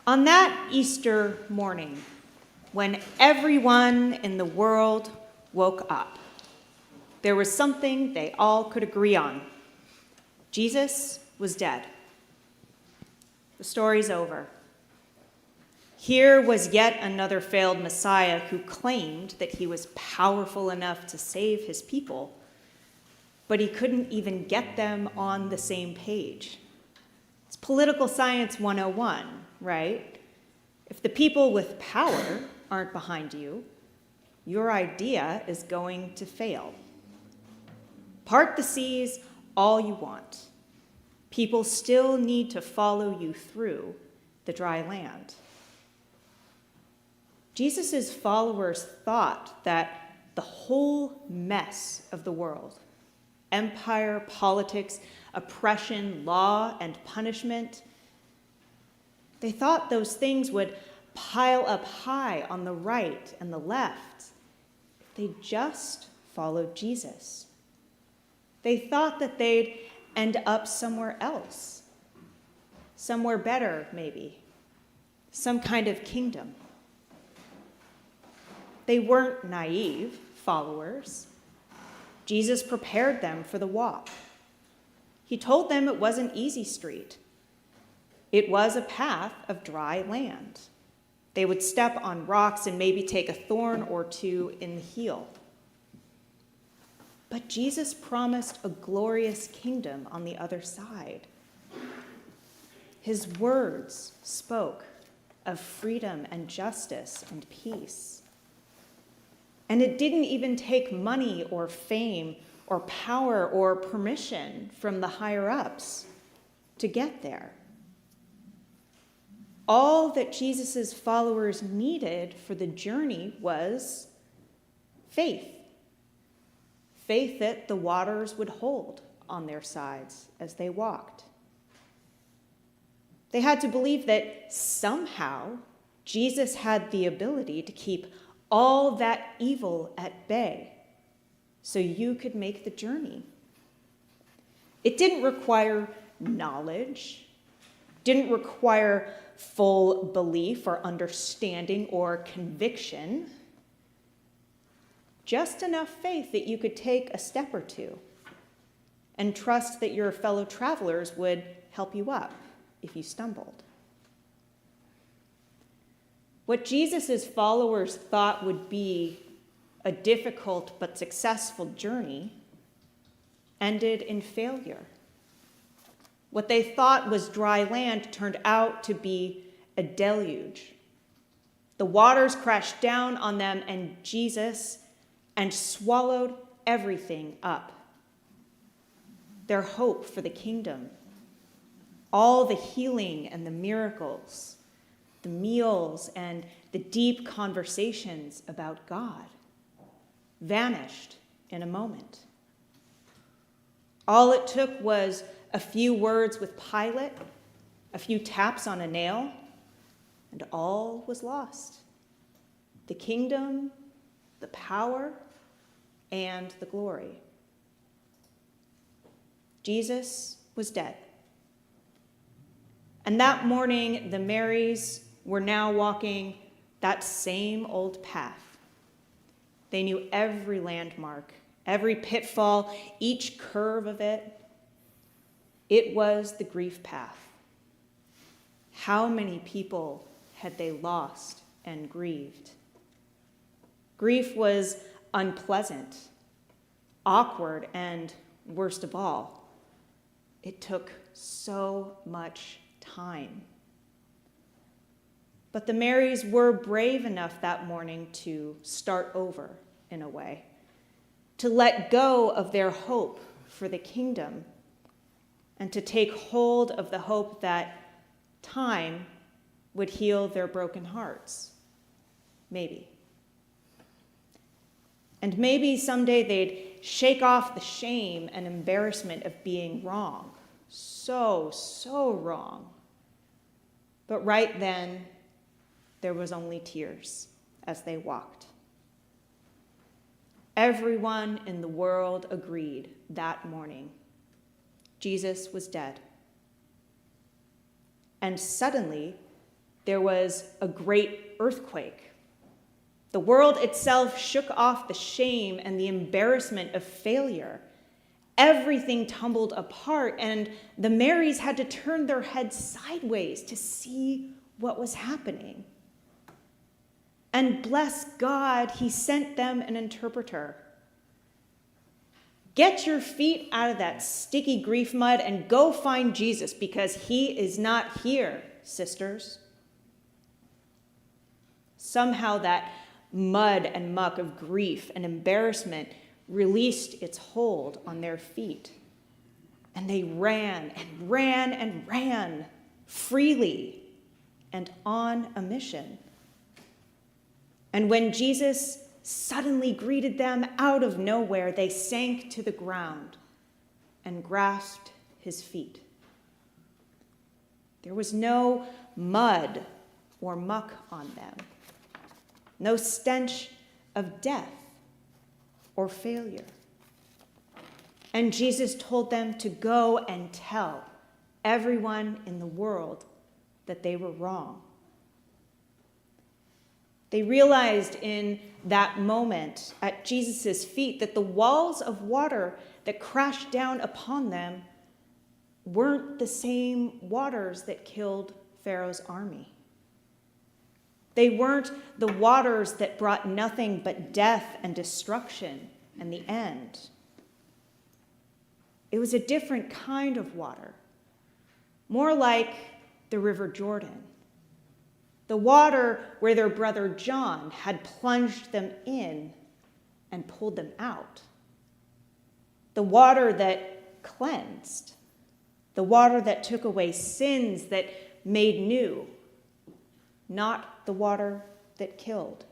On that Easter morning, when everyone in the world woke up, there was something they all could agree on. Jesus was dead. The story's over. Here was yet another failed Messiah who claimed that he was powerful enough to save his people, but he couldn't even get them on the same page. It's political science 101, right? If the people with power aren't behind you, your idea is going to fail. Part the seas all you want. People still need to follow you through the dry land. Jesus' followers thought that the whole mess of the world, empire, politics, oppression, law, and punishment, they thought those things would pile up high on the right and the left if they just followed Jesus. They thought that they'd end up somewhere else, somewhere better, maybe, some kind of kingdom. They weren't naive followers. Jesus prepared them for the walk. He told them it wasn't easy street. It was a path of dry land. They would step on rocks and maybe take a thorn or two in the heel. But Jesus promised a glorious kingdom on the other side. His words spoke of freedom and justice and peace. And it didn't even take money or fame or power or permission from the higher-ups to get there. All that Jesus' followers needed for the journey was faith. Faith that the waters would hold on their sides as they walked. They had to believe that somehow Jesus had the ability to keep all that evil at bay so you could make the journey. It didn't require knowledge, didn't require full belief or understanding or conviction, just enough faith that you could take a step or two and trust that your fellow travelers would help you up if you stumbled. What Jesus' followers thought would be a difficult but successful journey ended in failure. What they thought was dry land turned out to be a deluge. The waters crashed down on them and swallowed everything up. Their hope for the kingdom, all the healing and the miracles, the meals and the deep conversations about God, vanished in a moment. All it took was a few words with Pilate, a few taps on a nail, and all was lost. The kingdom, the power, and the glory. Jesus was dead. And that morning, the Marys were now walking that same old path. They knew every landmark, every pitfall, each curve of it. It was the grief path. How many people had they lost and grieved? Grief was unpleasant, awkward, and worst of all, it took so much time. But the Marys were brave enough that morning to start over in a way, to let go of their hope for the kingdom and to take hold of the hope that time would heal their broken hearts. Maybe. And maybe someday they'd shake off the shame and embarrassment of being wrong. So wrong. But right then, there was only tears as they walked. Everyone in the world agreed that morning. Jesus was dead. And suddenly, there was a great earthquake. The world itself shook off the shame and the embarrassment of failure. Everything tumbled apart, and the Marys had to turn their heads sideways to see what was happening. And bless God, he sent them an interpreter. Get your feet out of that sticky grief mud and go find Jesus, because he is not here, sisters. Somehow that mud and muck of grief and embarrassment released its hold on their feet. And they ran and ran and ran freely and on a mission. And when Jesus suddenly greeted them out of nowhere, they sank to the ground and grasped his feet. There was no mud or muck on them, no stench of death or failure. And Jesus told them to go and tell everyone in the world that they were wrong. They realized in that moment at Jesus' feet that the walls of water that crashed down upon them weren't the same waters that killed Pharaoh's army. They weren't the waters that brought nothing but death and destruction and the end. It was a different kind of water, more like the River Jordan, the water where their brother John had plunged them in and pulled them out, the water that cleansed, the water that took away sins that made new, not the water that killed.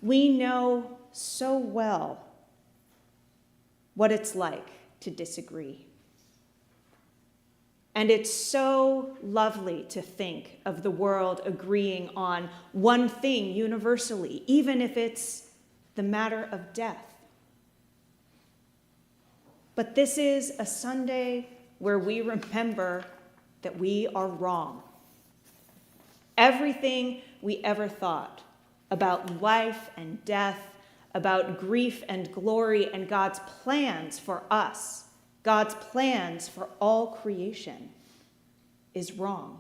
We know so well what it's like to disagree. And it's so lovely to think of the world agreeing on one thing universally, even if it's the matter of death. But this is a Sunday where we remember that we are wrong. Everything we ever thought about life and death, about grief and glory, and God's plans for us, God's plans for all creation, is wrong.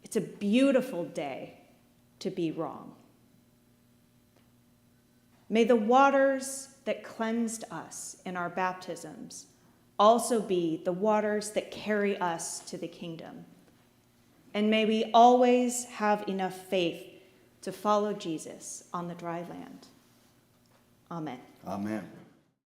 It's a beautiful day to be wrong. May the waters that cleansed us in our baptisms also be the waters that carry us to the kingdom. And may we always have enough faith to follow Jesus on the dry land. Amen. Amen.